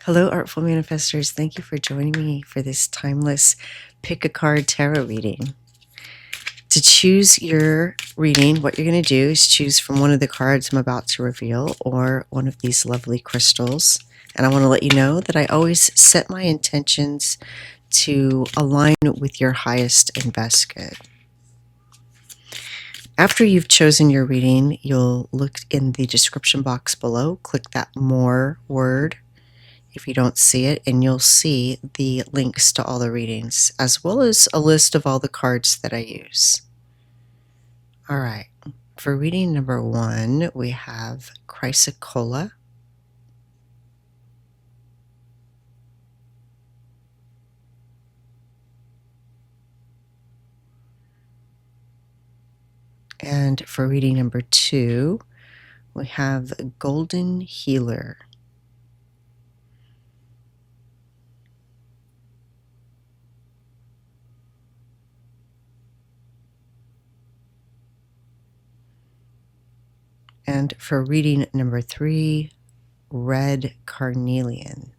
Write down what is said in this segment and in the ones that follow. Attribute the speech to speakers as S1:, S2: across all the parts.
S1: Hello, Artful Manifestors. Thank you for joining me for this timeless pick a card tarot reading. To choose your reading, what you're going to do is choose from one of the cards I'm about to reveal or one of these lovely crystals. And I want to let you know that I always set my intentions to align with your highest and best good. After you've chosen your reading, you'll look in the description box below, click that More word if you don't see it, and you'll see the links to all the readings, as well as a list of all the cards that I use. All right, for reading number 1, we have Chrysocolla. And for reading number 2, we have Golden Healer. And for reading number 3, Red Carnelian.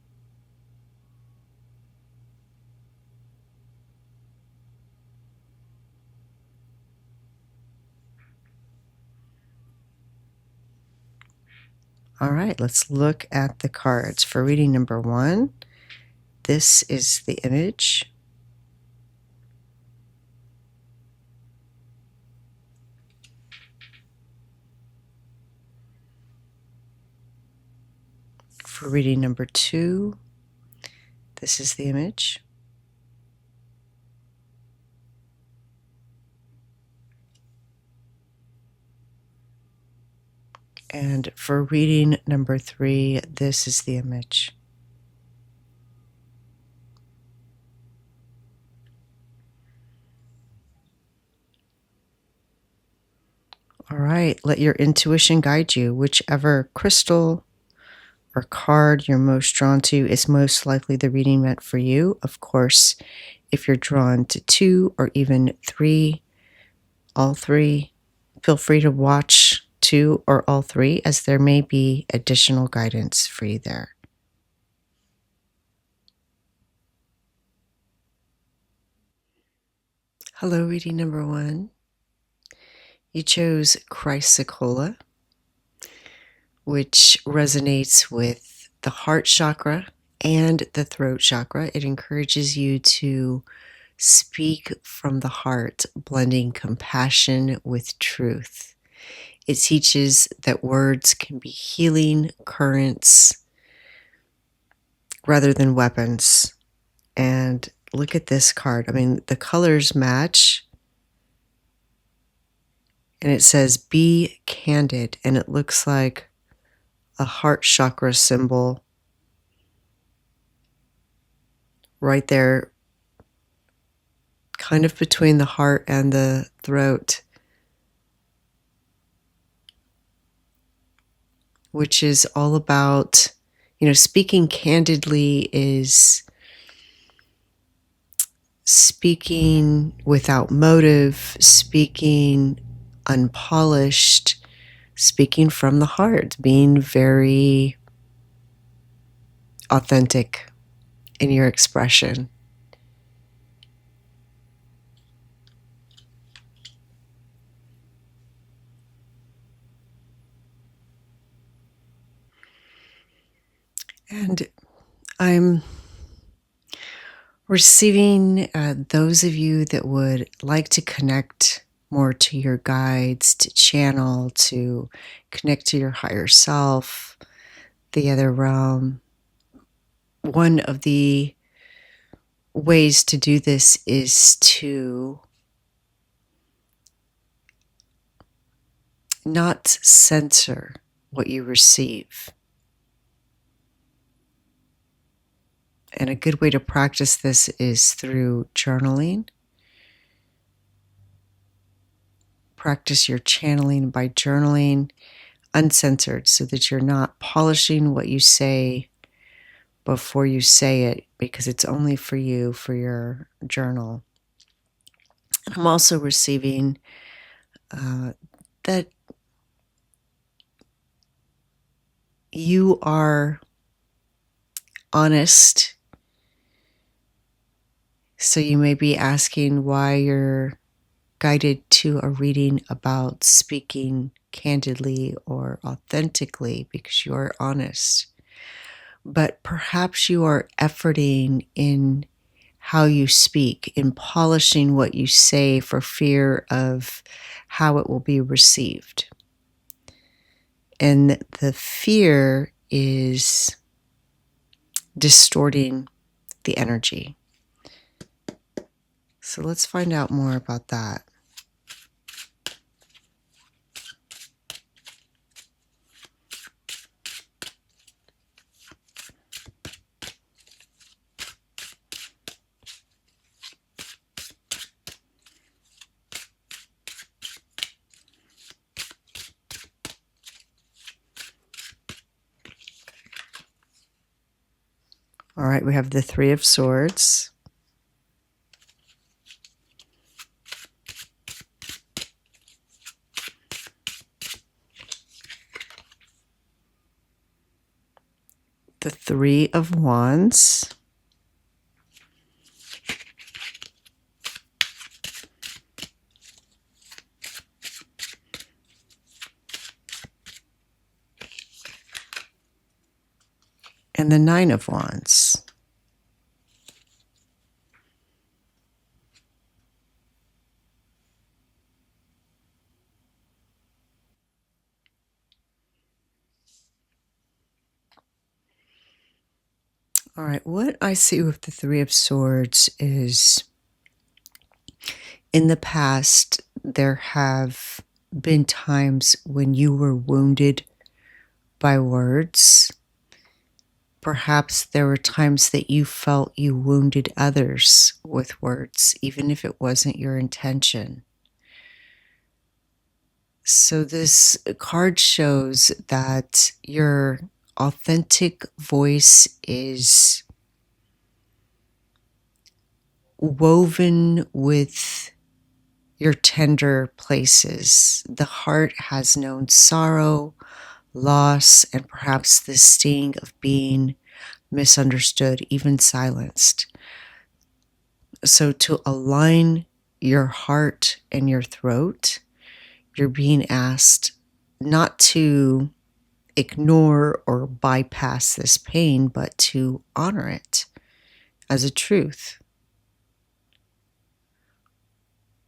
S1: All right, let's look at the cards. For reading number 1, this is the image. For reading number 2, this is the image. And for reading number 3, this is the image. All right, let your intuition guide you. Whichever crystal or card you're most drawn to is most likely the reading meant for you. Of course, if you're drawn to 2 or even 3, all 3, feel free to watch 2 or all 3, as there may be additional guidance for you there. Hello, reading number 1. You chose Chrysocolla, which resonates with the heart chakra and the throat chakra. It encourages you to speak from the heart, blending compassion with truth. It teaches that words can be healing currents rather than weapons. And look at this card. I mean, the colors match. And it says, be candid. And it looks like a heart chakra symbol right there, kind of between the heart and the throat, which is all about, speaking candidly is speaking without motive, speaking unpolished, speaking from the heart, being very authentic in your expression. And I'm receiving those of you that would like to connect more to your guides, to channel, to connect to your higher self, the other realm. One of the ways to do this is to not censor what you receive. And a good way to practice this is through journaling. Practice your channeling by journaling uncensored, so that you're not polishing what you say before you say it, because it's only for you, for your journal. And I'm also receiving that you are honest. So you may be asking why you're guided to a reading about speaking candidly or authentically, because you are honest. But perhaps you are efforting in how you speak, in polishing what you say for fear of how it will be received. And the fear is distorting the energy. So let's find out more about that. All right, we have the Three of Swords. The Three of Wands. And the Nine of Wands. All right, what I see with the Three of Swords is in the past, there have been times when you were wounded by words. Perhaps there were times that you felt you wounded others with words, even if it wasn't your intention. So this card shows that your authentic voice is woven with your tender places. The heart has known sorrow, loss, and perhaps the sting of being misunderstood, even silenced. So to align your heart and your throat, you're being asked not to ignore or bypass this pain, but to honor it as a truth.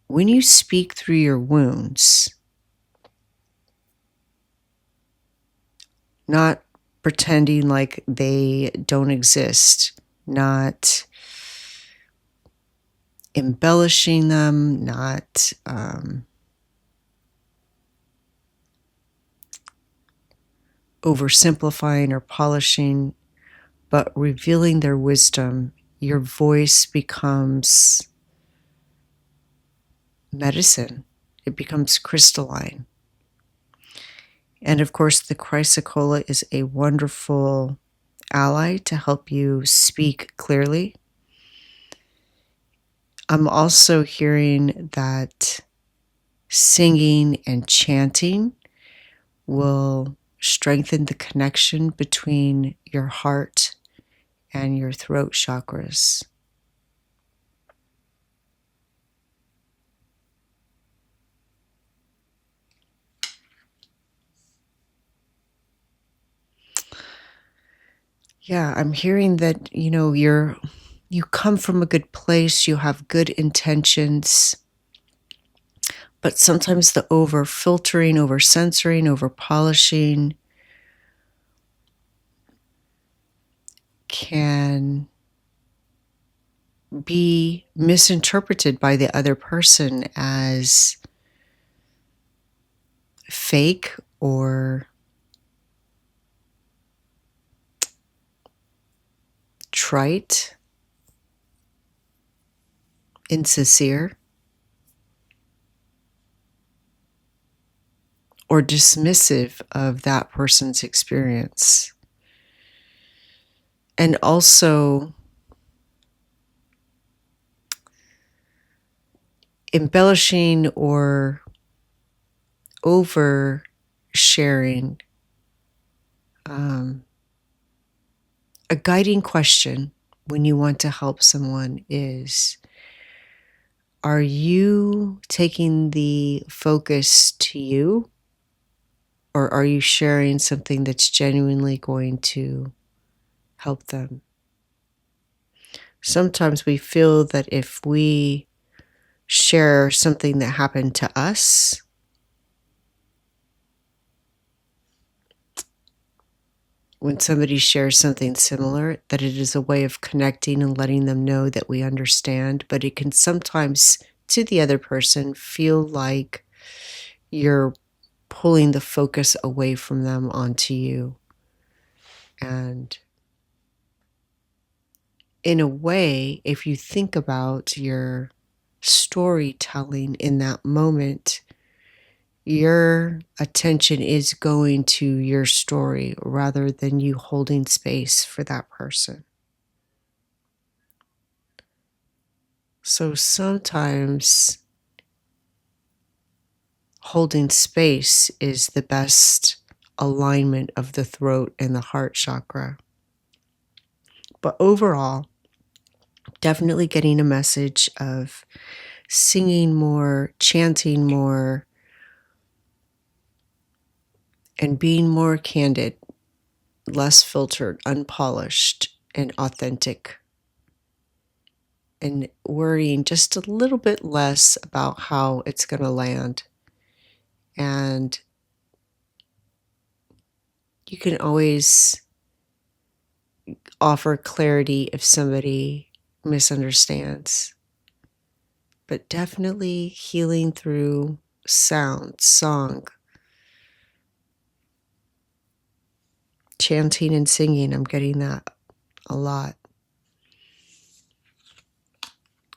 S1: When you speak through your wounds, not pretending like they don't exist, not embellishing them, not oversimplifying or polishing, but revealing their wisdom, your voice becomes medicine. It becomes crystalline. And of course, the Chrysocolla is a wonderful ally to help you speak clearly. I'm also hearing that singing and chanting will strengthen the connection between your heart and your throat chakras. Yeah, I'm hearing that, you come from a good place, you have good intentions, but sometimes the over filtering, over censoring, over polishing can be misinterpreted by the other person as fake or trite, insincere, or dismissive of that person's experience. And also embellishing or over sharing A guiding question when you want to help someone is, are you taking the focus to you, or are you sharing something that's genuinely going to help them? Sometimes we feel that if we share something that happened to us, when somebody shares something similar, that it is a way of connecting and letting them know that we understand, but it can sometimes, to the other person, feel like you're pulling the focus away from them onto you. And in a way, if you think about your storytelling in that moment, your attention is going to your story rather than you holding space for that person. So sometimes holding space is the best alignment of the throat and the heart chakra. But overall, definitely getting a message of singing more, chanting more, and being more candid, less filtered, unpolished, and authentic. And worrying just a little bit less about how it's going to land. And you can always offer clarity if somebody misunderstands. But definitely healing through sound, song, chanting and singing. I'm getting that a lot.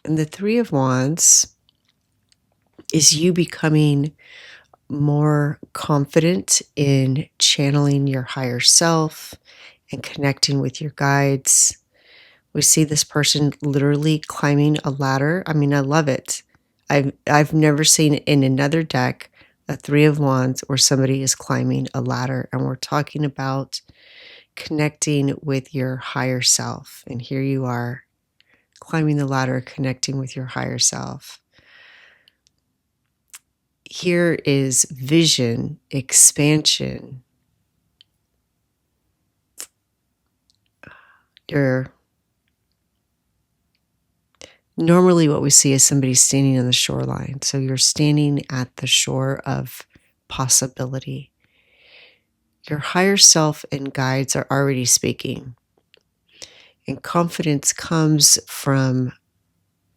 S1: And the Three of Wands is you becoming more confident in channeling your higher self and connecting with your guides. We see this person literally climbing a ladder. I mean, I love it. I've never seen in another deck a Three of Wands where somebody is climbing a ladder, and we're talking about connecting with your higher self. And here you are climbing the ladder, connecting with your higher self. Here is vision, expansion. Normally what we see is somebody standing on the shoreline. So you're standing at the shore of possibility. Your higher self and guides are already speaking. And confidence comes from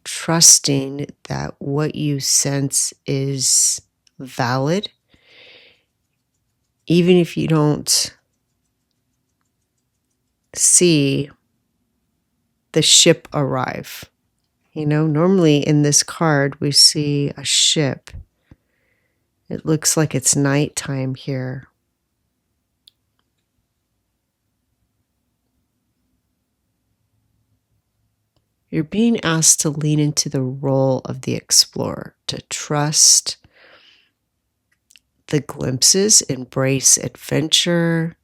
S1: trusting that what you sense is valid, even if you don't see the ship arrive. You know, normally in this card, we see a ship. It looks like it's nighttime here. You're being asked to lean into the role of the explorer, to trust the glimpses, embrace adventure,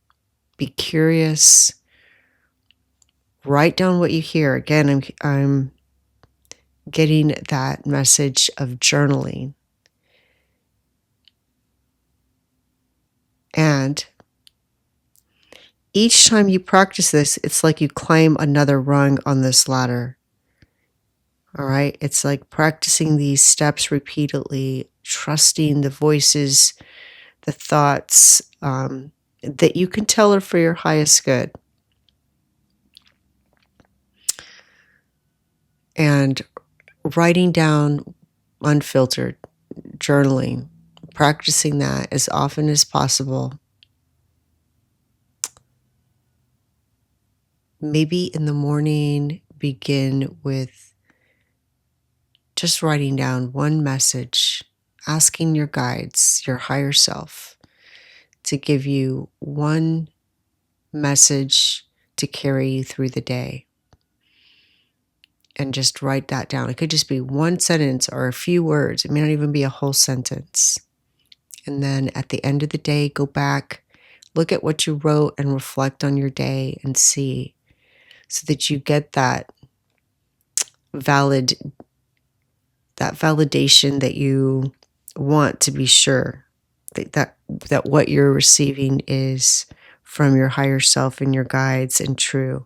S1: be curious, write down what you hear. Again, I'm getting that message of journaling. And each time you practice this, it's like you climb another rung on this ladder. All right? It's like practicing these steps repeatedly, trusting the voices, the thoughts that you can tell are for your highest good. And writing down unfiltered, journaling, practicing that as often as possible. Maybe in the morning, begin with just writing down one message, asking your guides, your higher self, to give you one message to carry you through the day. And just write that down. It could just be one sentence or a few words. It may not even be a whole sentence. And then at the end of the day, go back, look at what you wrote and reflect on your day and see, so that you get that validation that you want to be sure that what you're receiving is from your higher self and your guides and true.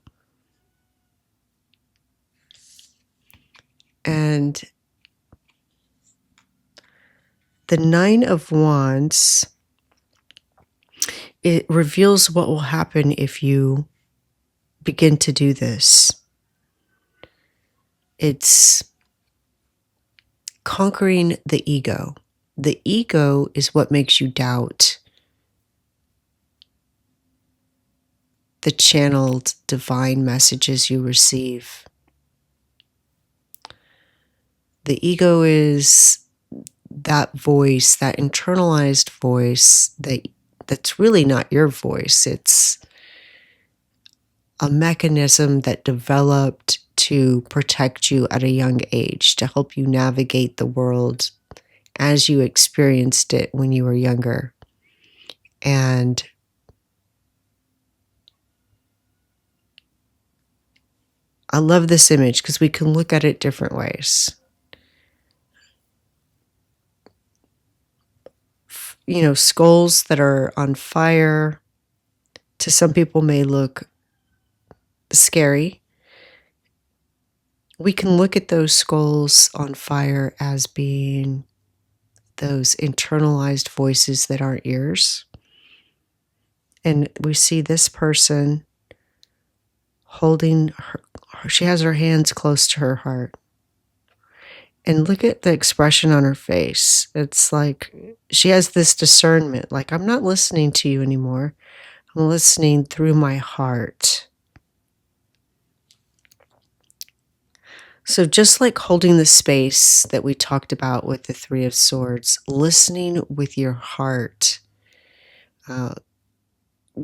S1: And the Nine of Wands, it reveals what will happen if you begin to do this. It's conquering the ego. The ego is what makes you doubt the channeled divine messages you receive. The ego is that voice, that internalized voice that's really not your voice. It's a mechanism that developed to protect you at a young age, to help you navigate the world as you experienced it when you were younger. And I love this image because we can look at it different ways. You know, skulls that are on fire, to some people may look scary. We can look at those skulls on fire as being those internalized voices that aren't yours. And we see this person holding her, she has her hands close to her heart. And look at the expression on her face. It's like she has this discernment, like, I'm not listening to you anymore. I'm listening through my heart. So just like holding the space that we talked about with the Three of Swords, listening with your heart.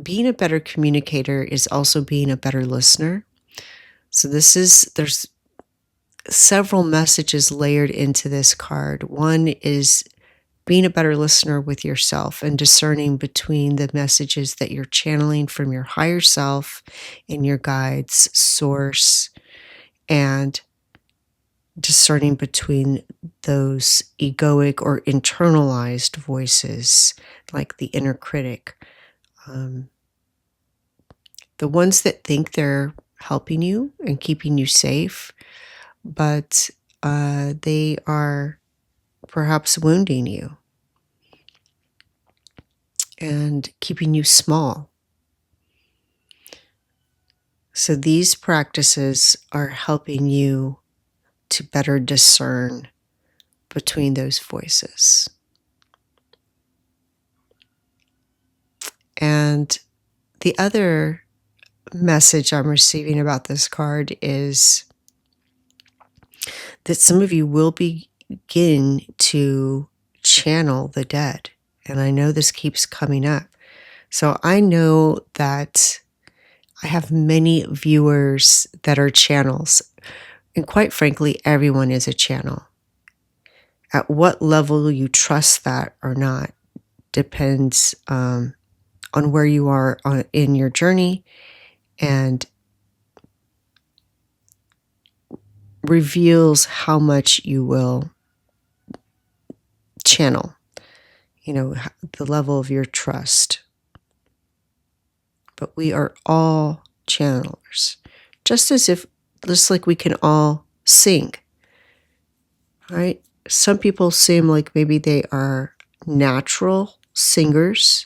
S1: Being a better communicator is also being a better listener. So there's several messages layered into this card. One is being a better listener with yourself and discerning between the messages that you're channeling from your higher self and your guides, source, and discerning between those egoic or internalized voices, like the inner critic. The ones that think they're helping you and keeping you safe, but they are perhaps wounding you and keeping you small. So these practices are helping you to better discern between those voices. And the other message I'm receiving about this card is that some of you will begin to channel the dead. And I know this keeps coming up. So I know that I have many viewers that are channels. And quite frankly, everyone is a channel. At what level you trust that or not depends on where you are in your journey, and reveals how much you will channel, the level of your trust. But we are all channelers, just like we can all sing, right? Some people seem like maybe they are natural singers,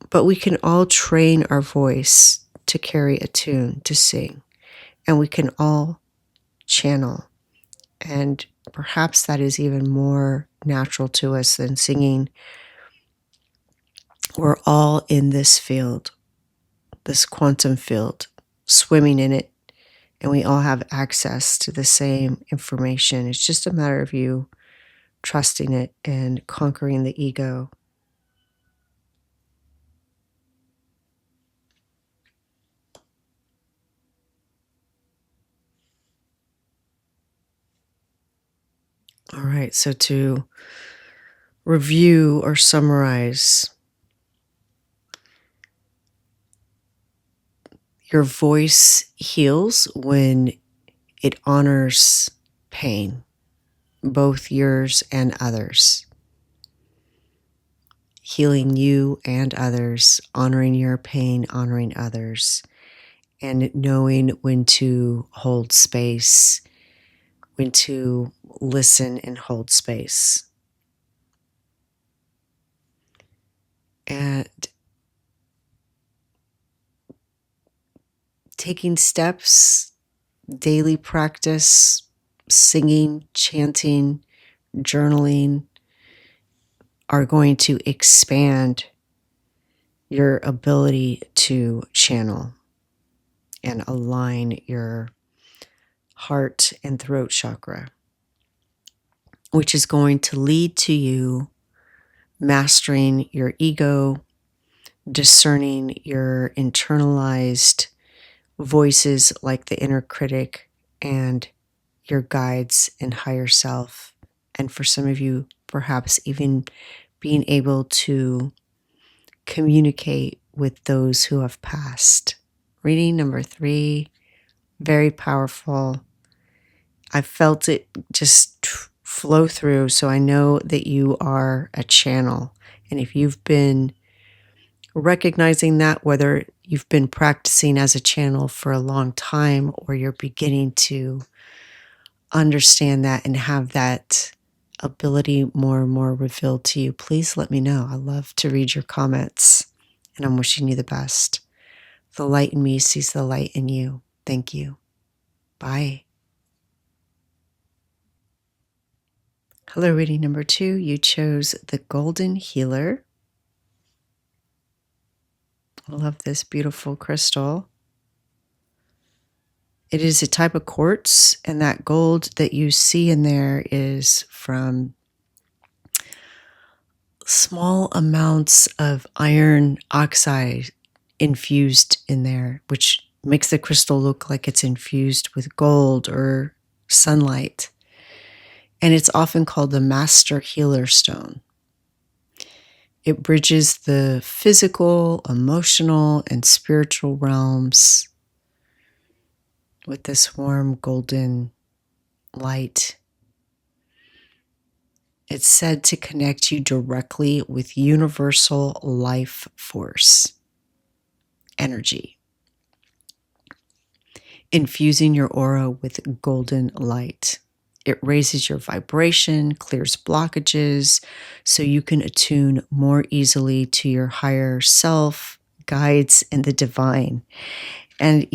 S1: but we can all train our voice to carry a tune, to sing, and we can all channel. And perhaps that is even more natural to us than singing. We're all in this field, this quantum field, swimming in it, and we all have access to the same information. It's just a matter of you trusting it and conquering the ego. All right, so to review or summarize, Your voice heals when it honors pain, both yours and others. Healing you and others, honoring your pain, honoring others, and knowing when to hold space, when to listen and hold space. And taking steps, daily practice, singing, chanting, journaling are going to expand your ability to channel and align your heart and throat chakra, which is going to lead to you mastering your ego, discerning your internalized voices like the inner critic and your guides and higher self. And for some of you, perhaps even being able to communicate with those who have passed. Reading number 3, very powerful. I felt it just flow through, so I know that you are a channel. And if you've been recognizing that, whether you've been practicing as a channel for a long time or you're beginning to understand that and have that ability more and more revealed to you, please let me know. I love to read your comments, and I'm wishing you the best. The light in me sees the light in you. Thank you. Bye. Hello, reading number 2. You chose the Golden Healer. I love this beautiful crystal. It is a type of quartz, and that gold that you see in there is from small amounts of iron oxide infused in there, which makes the crystal look like it's infused with gold or sunlight. And it's often called the Master Healer Stone. It bridges the physical, emotional, and spiritual realms with this warm golden light. It's said to connect you directly with universal life force energy, infusing your aura with golden light. It raises your vibration, clears blockages, so you can attune more easily to your higher self, guides, and the divine. And,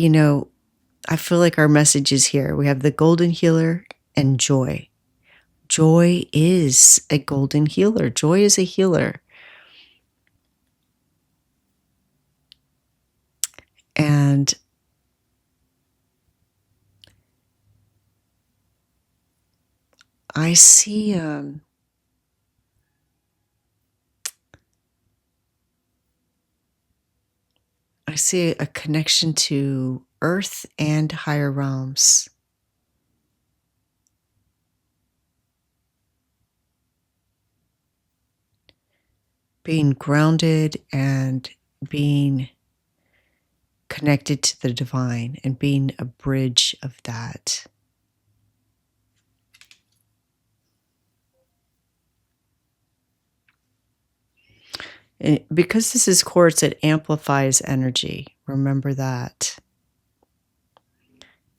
S1: I feel like our message is here. We have the golden healer and joy. Joy is a golden healer. Joy is a healer. And I see a connection to earth and higher realms. Being grounded and being connected to the divine and being a bridge of that. And because this is quartz, it amplifies energy. Remember that.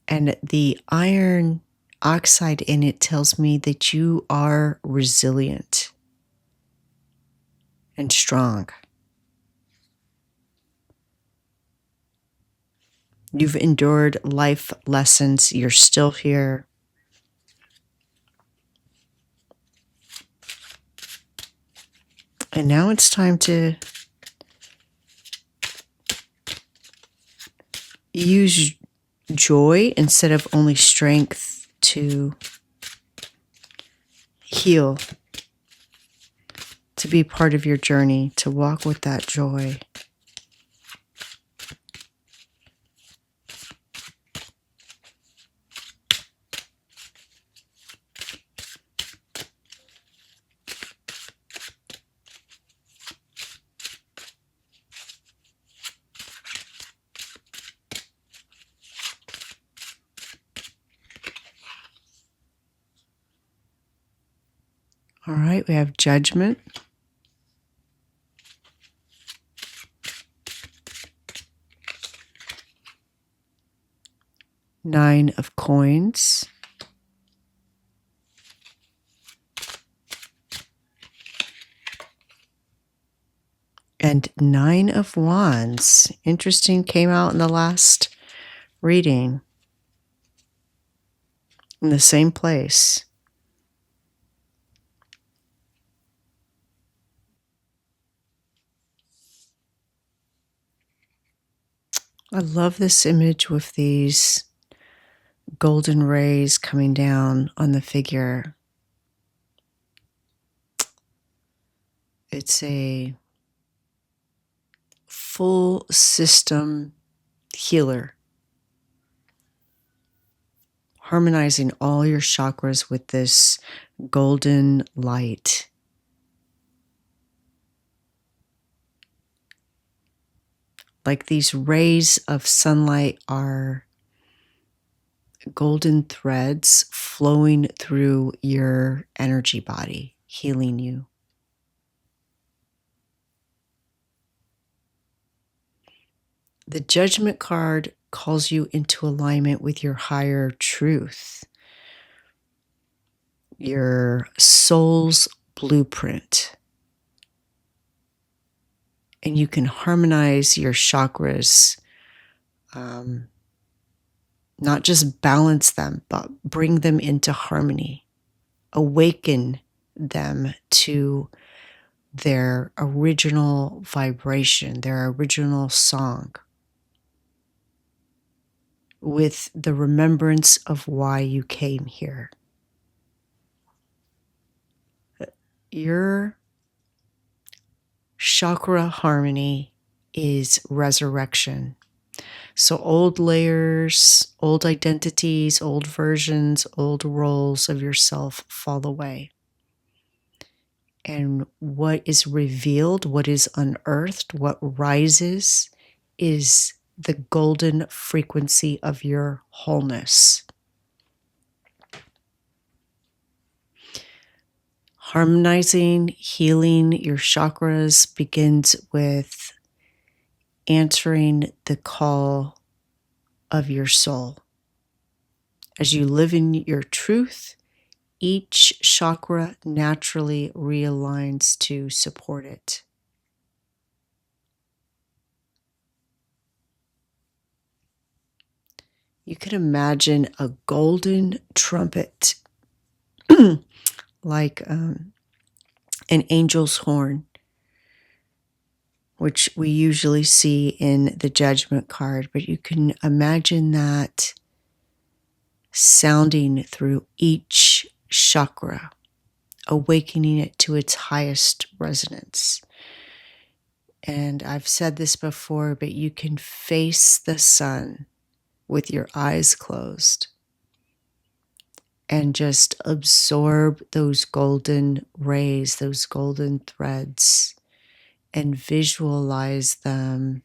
S1: And the iron oxide in it tells me that you are resilient and strong. You've endured life lessons. You're still here. And now it's time to use joy instead of only strength to heal, to be part of your journey, to walk with that joy. All right, we have Judgment. Nine of Coins. And Nine of Wands. Interesting, came out in the last reading. In the same place. I love this image with these golden rays coming down on the figure. It's a full system healer, harmonizing all your chakras with this golden light. Like these rays of sunlight are golden threads flowing through your energy body, healing you. The Judgment card calls you into alignment with your higher truth, your soul's blueprint. And you can harmonize your chakras, not just balance them, but bring them into harmony, awaken them to their original vibration, their original song, with the remembrance of why you came here. Your chakra harmony is resurrection. So old layers, old identities, old versions, old roles of yourself fall away. And what is revealed, what is unearthed, what rises is the golden frequency of your wholeness. Harmonizing, healing your chakras begins with answering the call of your soul. As you live in your truth, each chakra naturally realigns to support it. You can imagine a golden trumpet, like an angel's horn, which we usually see in the Judgment card, but you can imagine that sounding through each chakra, awakening it to its highest resonance. And I've said this before, but you can face the sun with your eyes closed and just absorb those golden rays, those golden threads, and visualize them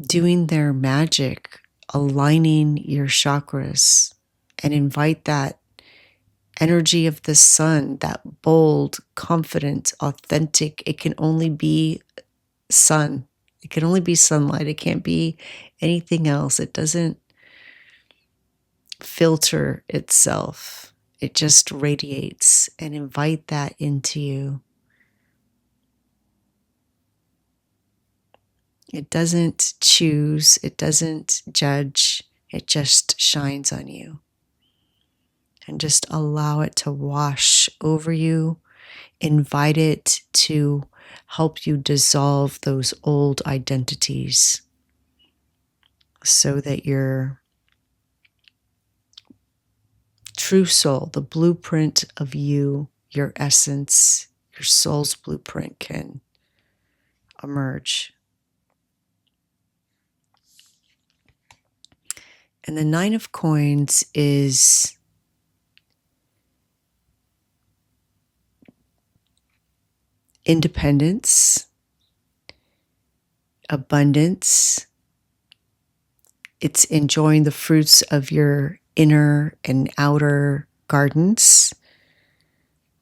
S1: doing their magic, aligning your chakras, and invite that energy of the sun, that bold, confident, authentic. It can only be sun. It can only be sunlight. It can't be anything else. It doesn't filter itself. It just radiates, and invite that into you. It doesn't choose. It doesn't judge. It just shines on you. And just allow it to wash over you. Invite it to help you dissolve those old identities so that your true soul, the blueprint of you, your essence, your soul's blueprint can emerge. And the Nine of Coins is independence, abundance. It's enjoying the fruits of your inner and outer gardens.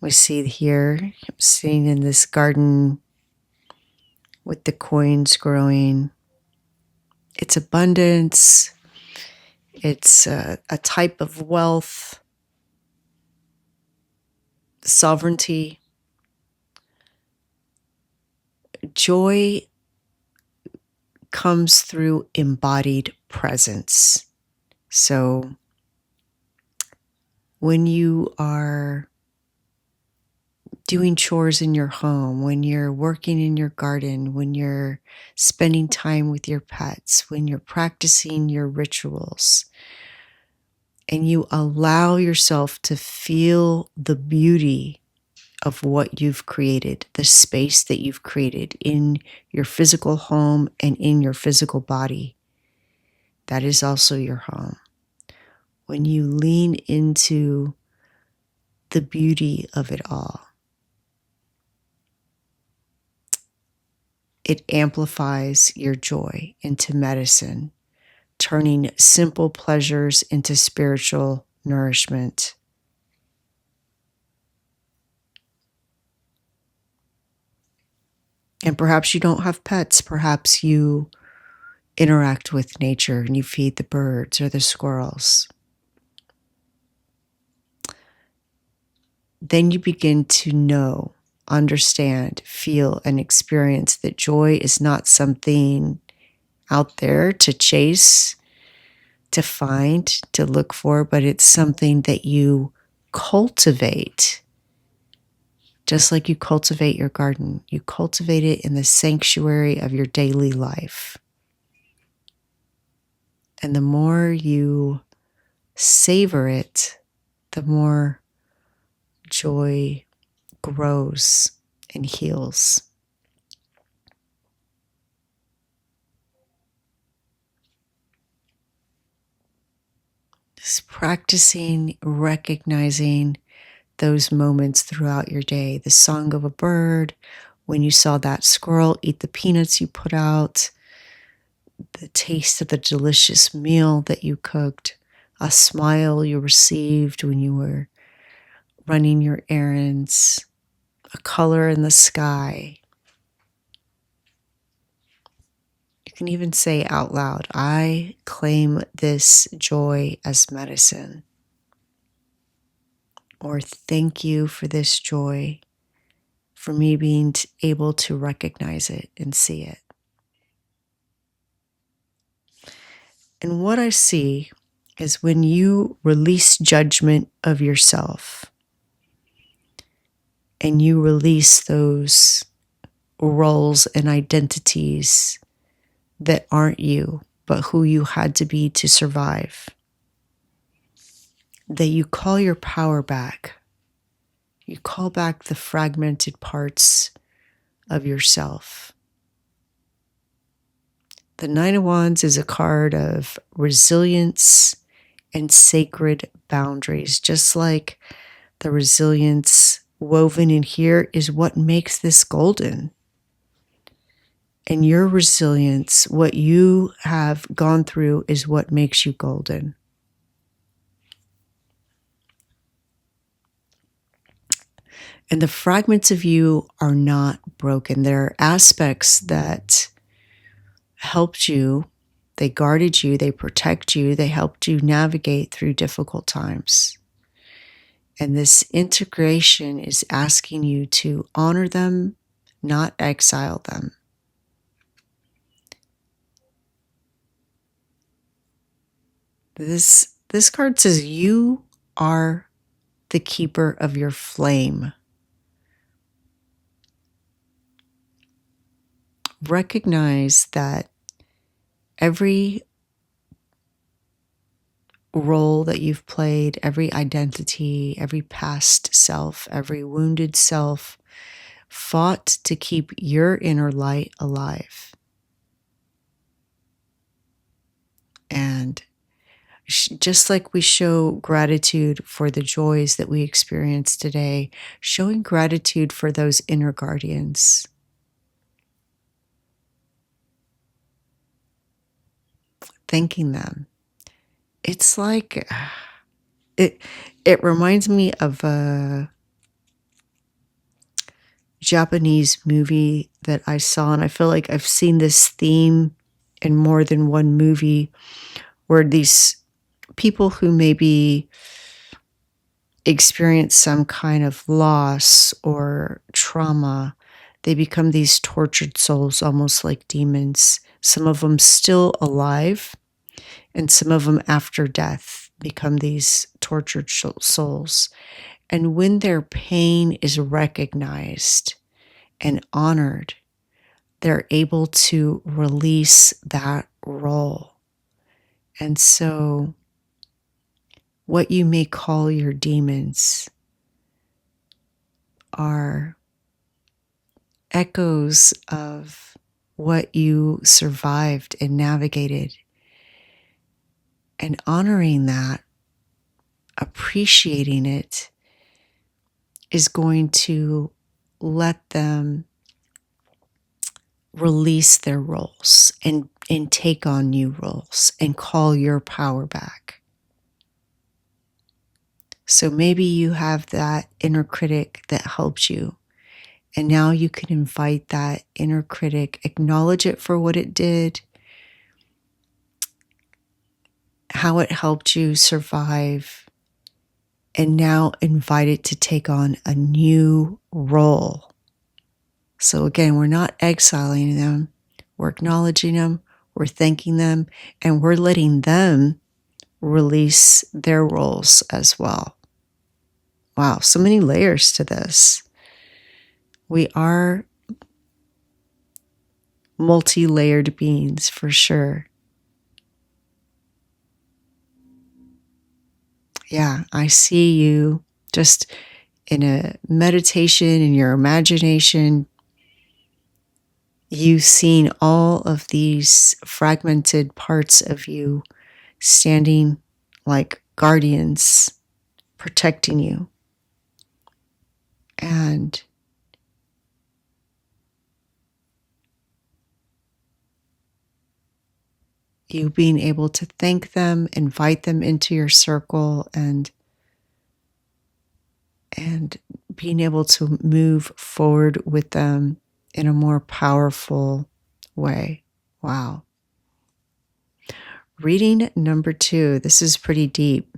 S1: We see here, I'm sitting in this garden with the coins growing. It's abundance. It's a type of wealth, sovereignty. Joy comes through embodied presence. So when you are doing chores in your home, when you're working in your garden, when you're spending time with your pets, when you're practicing your rituals, and you allow yourself to feel the beauty of what you've created, the space that you've created in your physical home and in your physical body, that is also your home. When you lean into the beauty of it all, it amplifies your joy into medicine, turning simple pleasures into spiritual nourishment. And perhaps you don't have pets. Perhaps you interact with nature and you feed the birds or the squirrels. Then you begin to know, understand, feel, and experience that joy is not something out there to chase, to find, to look for, but it's something that you cultivate. Just like you cultivate your garden, you cultivate it in the sanctuary of your daily life. And the more you savor it, the more joy grows and heals. Just practicing, recognizing those moments throughout your day. The song of a bird, when you saw that squirrel eat the peanuts you put out, the taste of the delicious meal that you cooked, a smile you received when you were running your errands, a color in the sky. You can even say out loud, I claim this joy as medicine. Or thank you for this joy, for me being able to recognize it and see it. And what I see is when you release judgment of yourself and you release those roles and identities that aren't you, but who you had to be to survive, that you call your power back. You call back the fragmented parts of yourself. The Nine of Wands is a card of resilience and sacred boundaries. Just like the resilience woven in here is what makes this golden. And your resilience, what you have gone through, is what makes you golden. And the fragments of you are not broken. There are aspects that helped you, they guarded you, they protect you, they helped you navigate through difficult times. And this integration is asking you to honor them, not exile them. This card says you are the keeper of your flame. Recognize that every role that you've played, every identity, every past self, every wounded self fought to keep your inner light alive. And just like we show gratitude for the joys that we experience today, showing gratitude for those inner guardians. Thanking them. It's like it reminds me of a Japanese movie that I saw, and I feel like I've seen this theme in more than one movie, where these people who maybe experience some kind of loss or trauma, they become these tortured souls, almost like demons. Some of them still alive, and some of them after death become these tortured souls. And when their pain is recognized and honored, they're able to release that role. And so, what you may call your demons are echoes of what you survived and navigated. And honoring that, appreciating it, is going to let them release their roles and take on new roles and call your power back. So maybe you have that inner critic that helped you, and now you can invite that inner critic, acknowledge it for what it did, how it helped you survive, and now invite it to take on a new role. So again, we're not exiling them, we're acknowledging them, we're thanking them, and we're letting them release their roles as well. Wow, so many layers to this. We are multi-layered beings for sure. Yeah, I see you just in a meditation, in your imagination. You've seen all of these fragmented parts of you standing like guardians, protecting you. And you being able to thank them, invite them into your circle, and being able to move forward with them in a more powerful way. Wow. Reading number 2. This is pretty deep.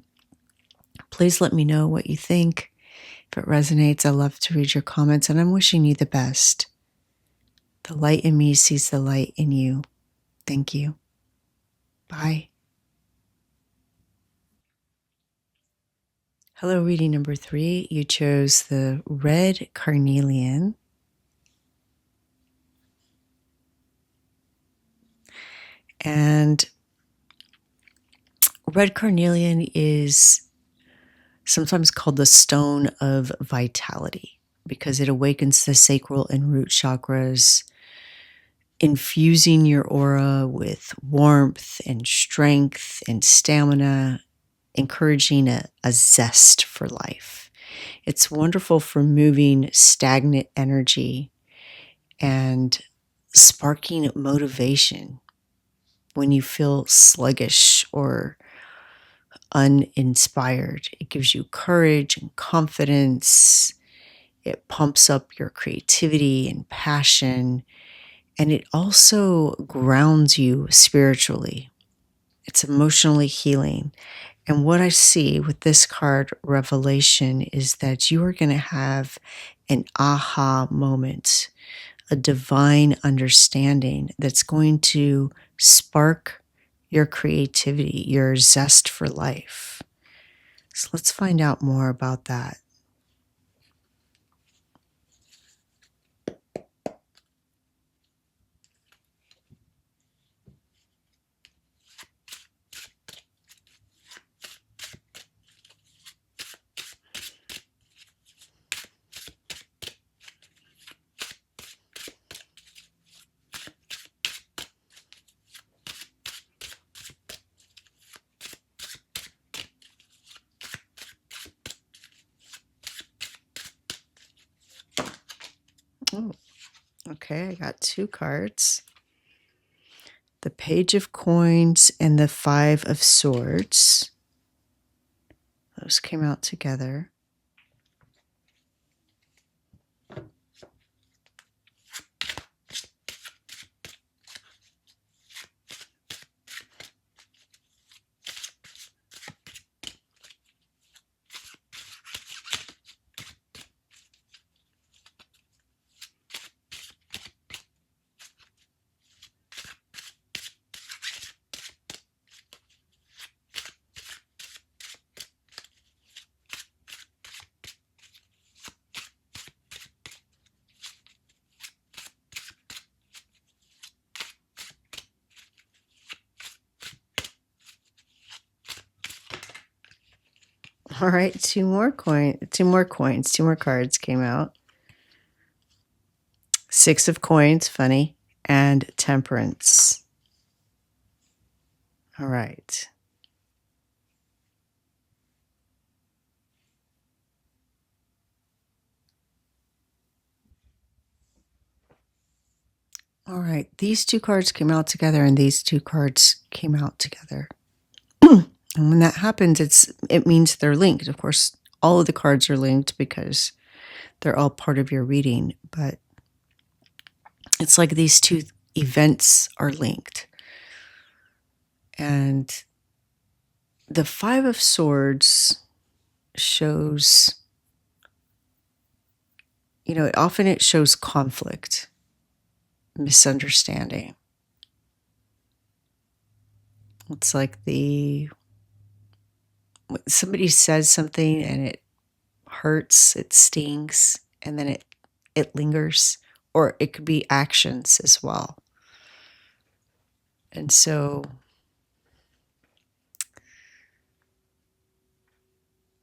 S1: Please let me know what you think. If it resonates, I love to read your comments, and I'm wishing you the best. The light in me sees the light in you. Thank you. Bye. Hello, reading number 3. You chose the red carnelian. And red carnelian is sometimes called the stone of vitality because it awakens the sacral and root chakras, infusing your aura with warmth and strength and stamina, encouraging a zest for life. It's wonderful for moving stagnant energy and sparking motivation when you feel sluggish or uninspired. It gives you courage and confidence. It pumps up your creativity and passion. And it also grounds you spiritually. It's emotionally healing. And what I see with this card, Revelation, is that you are going to have an aha moment, a divine understanding that's going to spark your creativity, your zest for life. So let's find out more about that. Oh, okay, I got 2 cards. The Page of Coins and the 5 of Swords. Those came out together. All right, two more cards came out. Six of Coins, funny, and Temperance. All right. All right, these two cards came out together and these two cards came out together. And when that happens, it means they're linked. Of course, all of the cards are linked because they're all part of your reading, but it's like these two events are linked. And the Five of Swords shows, often it shows conflict, misunderstanding. It's like somebody says something and it hurts, it stings, and then it lingers, or it could be actions as well. And so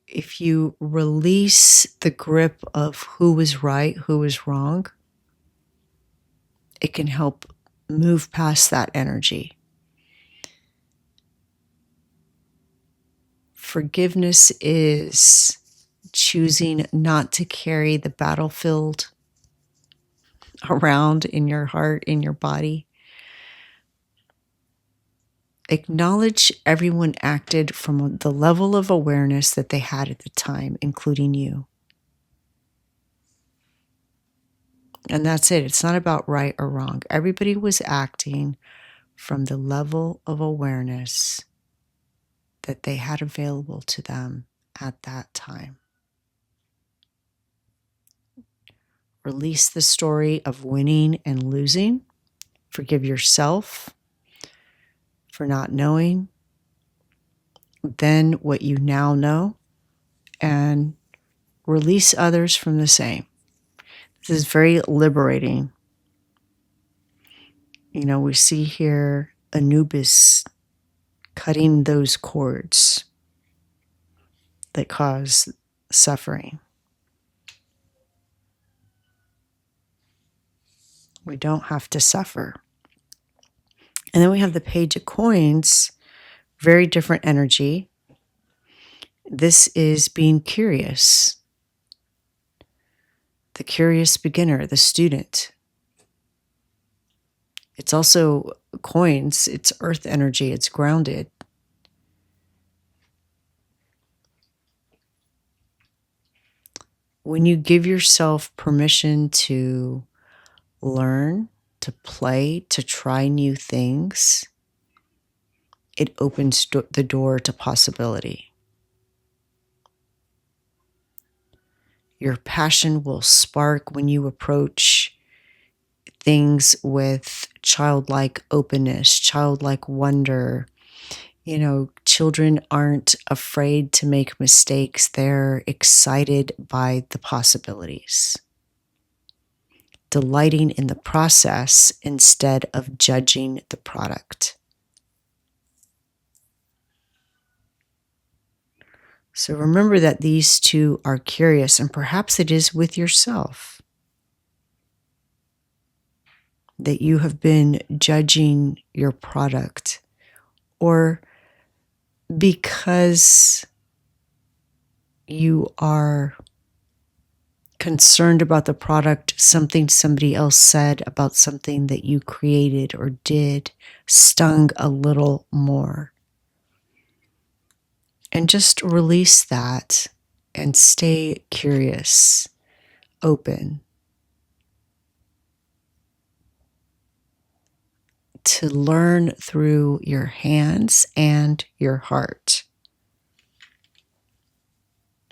S1: if you release the grip of who was right, who was wrong, it can help move past that energy. Forgiveness is choosing not to carry the battlefield around in your heart, in your body. Acknowledge everyone acted from the level of awareness that they had at the time, including you. And that's it. It's not about right or wrong. Everybody was acting from the level of awareness that they had available to them at that time. Release the story of winning and losing. Forgive yourself for not knowing then what you now know, and release others from the same. This is very liberating. We see here Anubis cutting those cords that cause suffering. We don't have to suffer. And then we have the Page of Coins, very different energy. This is being curious. The curious beginner, the student. It's also coins, it's earth energy, it's grounded. When you give yourself permission to learn, to play, to try new things, it opens the door to possibility. Your passion will spark when you approach things with childlike openness, childlike wonder. Children aren't afraid to make mistakes. They're excited by the possibilities. Delighting in the process instead of judging the product. So remember that these two are curious, and perhaps it is with yourself that you have been judging your product, or because you are concerned about the product, something somebody else said about something that you created or did stung a little more. And just release that and stay curious, open to learn through your hands and your heart.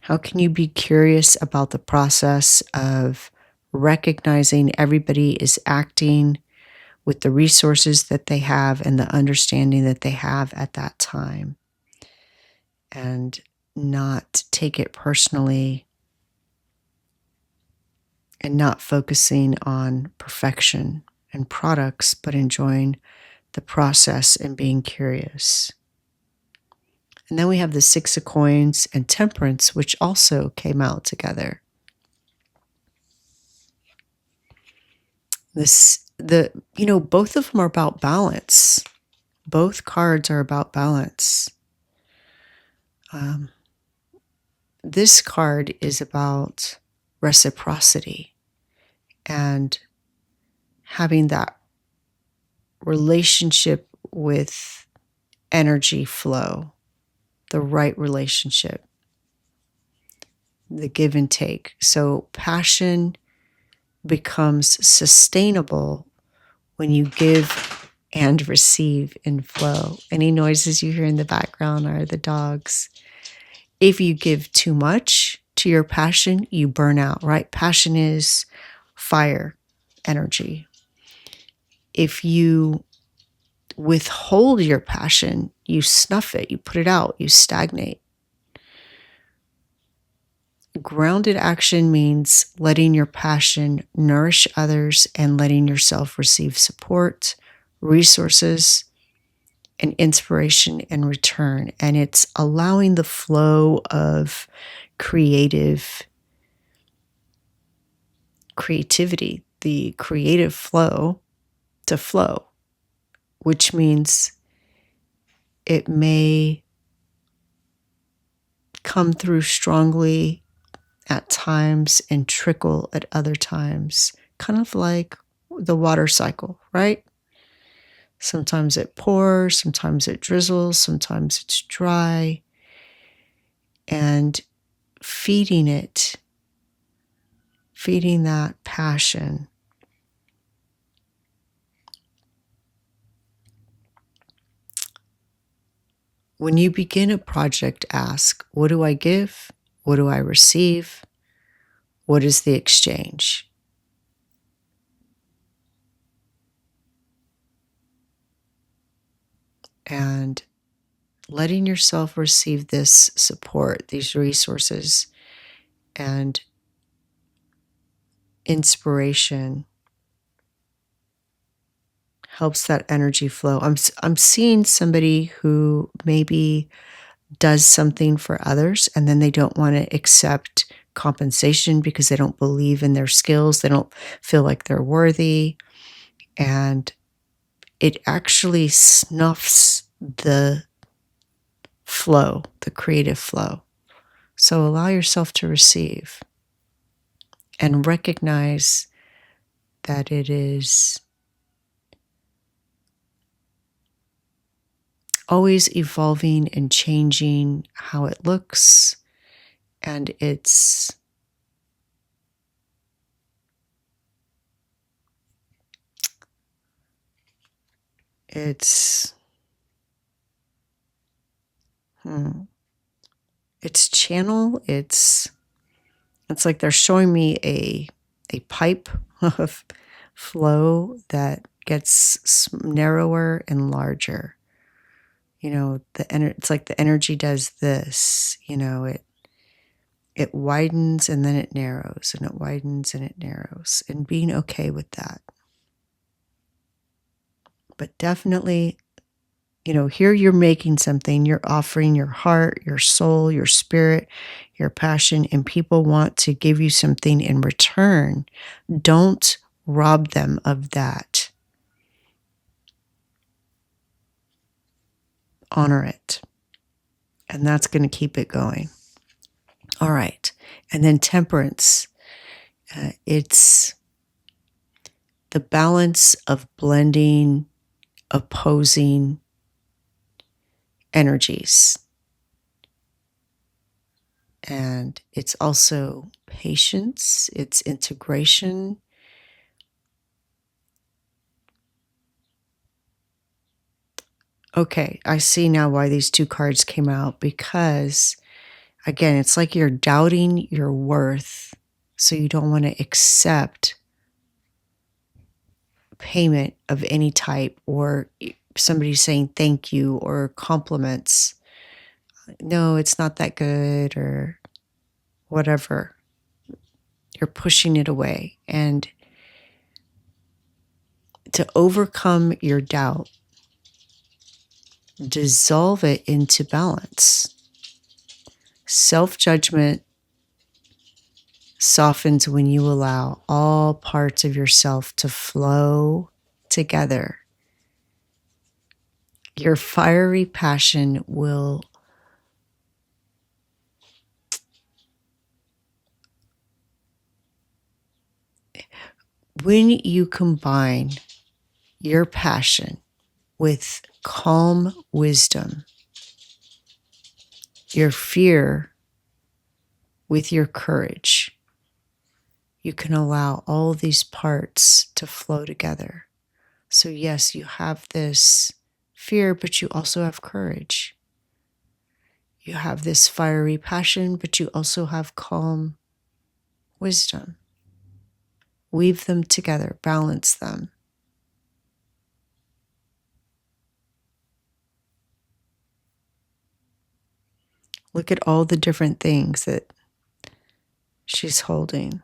S1: How can you be curious about the process of recognizing everybody is acting with the resources that they have and the understanding that they have at that time, and not take it personally and not focusing on perfection and products, but enjoying the process and being curious. And then we have the Six of Coins and Temperance, which also came out together. Both of them are about balance. Both cards are about balance. This card is about reciprocity and having that relationship with energy flow, the right relationship, the give and take. So passion becomes sustainable when you give and receive in flow. Any noises you hear in the background are the dogs. If you give too much to your passion, you burn out, right? Passion is fire energy. If you withhold your passion, you snuff it, you put it out, you stagnate. Grounded action means letting your passion nourish others and letting yourself receive support, resources, and inspiration in return. And it's allowing the flow of creativity, the creative flow to flow, which means it may come through strongly at times and trickle at other times, kind of like the water cycle, right? Sometimes it pours, sometimes it drizzles, sometimes it's dry. And feeding that passion. When you begin a project, ask, what do I give? What do I receive? What is the exchange? And letting yourself receive this support, these resources, and inspiration helps that energy flow. I'm seeing somebody who maybe does something for others and then they don't want to accept compensation because they don't believe in their skills. They don't feel like they're worthy. And it actually snuffs the flow, the creative flow. So allow yourself to receive and recognize that it is always evolving and changing how it looks, and it's channel. It's like they're showing me a pipe of flow that gets narrower and larger. It's like the energy does this. It widens and then it narrows, and it widens and it narrows, and being okay with that. But definitely, here you're making something, you're offering your heart, your soul, your spirit, your passion, and people want to give you something in return. Don't rob them of that. Honor it. And that's going to keep it going. All right. And then temperance. It's the balance of blending opposing energies. And it's also patience, it's integration. Okay, I see now why these two cards came out, because again, it's like you're doubting your worth, so you don't want to accept payment of any type, or somebody saying thank you or compliments. No, it's not that good, or whatever. You're pushing it away. And to overcome your doubt, dissolve it into balance. Self-judgment softens when you allow all parts of yourself to flow together. Your fiery passion will when you combine your passion with calm wisdom, your fear with your courage, you can allow all these parts to flow together. So yes, you have this fear, but you also have courage. You have this fiery passion, but you also have calm wisdom. Weave them together, balance them. Look at all the different things that she's holding.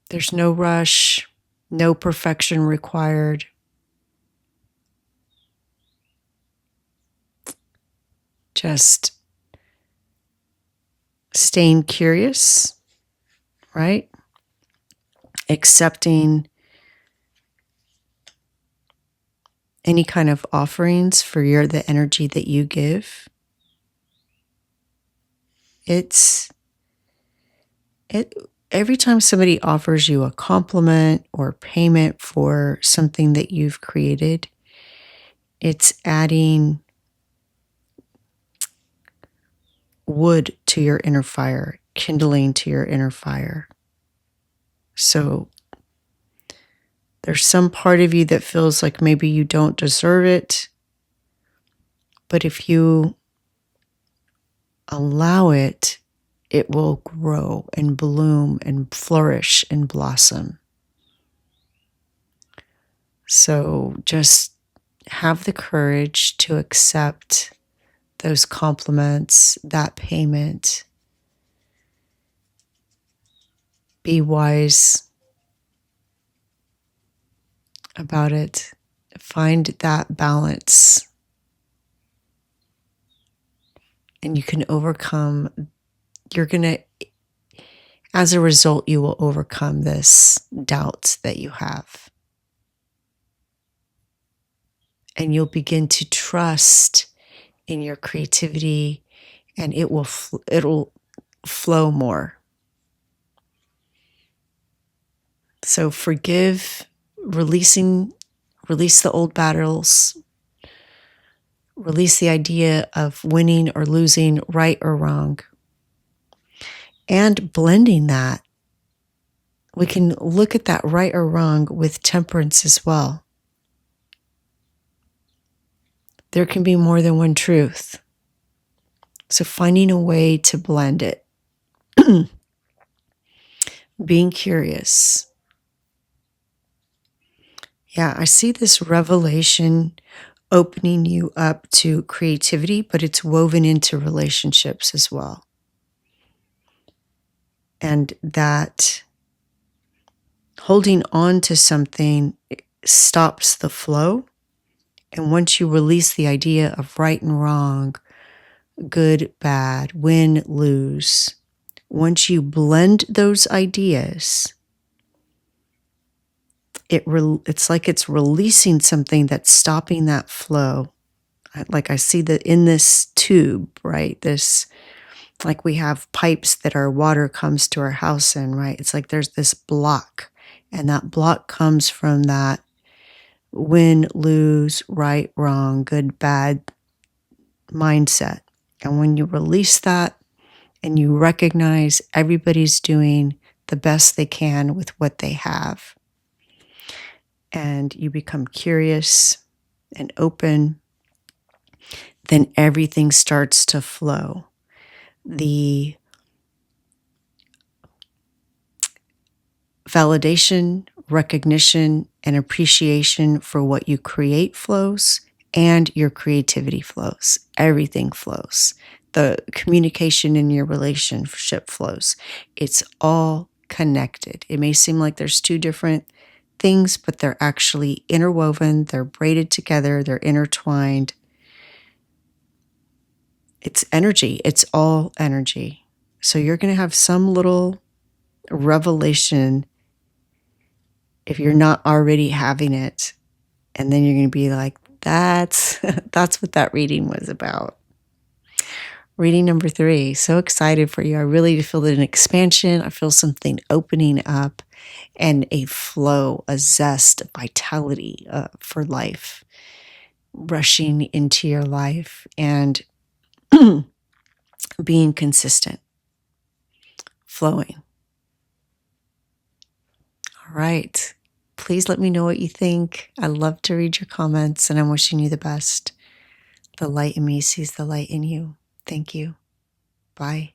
S1: There's no rush, no perfection required. Just staying curious, right? Accepting any kind of offerings for the energy that you give. Every time somebody offers you a compliment or payment for something that you've created, it's adding wood to your inner fire, kindling to your inner fire. So there's some part of you that feels like maybe you don't deserve it, but if you allow it, it will grow and bloom and flourish and blossom. So just have the courage to accept those compliments, that payment. Be wise about it. Find that balance. And you can overcome, as a result, you will overcome this doubt that you have. And you'll begin to trust in your creativity, and it'll flow more. So forgive, release the old battles, release the idea of winning or losing, right or wrong. And blending that, we can look at that right or wrong with temperance as well. There can be more than one truth. So finding a way to blend it. Being curious. Yeah, I see this revelation opening you up to creativity, but it's woven into relationships as well. And that holding on to something stops the flow. And once you release the idea of right and wrong, good, bad, win, lose, once you blend those ideas, it's like it's releasing something that's stopping that flow. Like I see that in this tube, right? This Like we have pipes that our water comes to our house in, right? It's like there's this block, and that block comes from that win, lose, right, wrong, good, bad mindset. And when you release that and you recognize everybody's doing the best they can with what they have, and you become curious and open, then everything starts to flow. The validation, recognition, and appreciation for what you create flows, and your creativity flows. Everything flows. The communication in your relationship flows. It's all connected. It may seem like there's two different things, but they're actually interwoven, they're braided together, they're intertwined. It's energy. It's all energy. So you're going to have some little revelation if you're not already having it. And then you're going to be like, that's what that reading was about. Reading number 3. So excited for you. I really feel an expansion. I feel something opening up and a flow, a zest, a vitality for life rushing into your life, and being consistent, flowing. All right. Please let me know what you think. I love to read your comments, and I'm wishing you the best. The light in me sees the light in you. Thank you. Bye.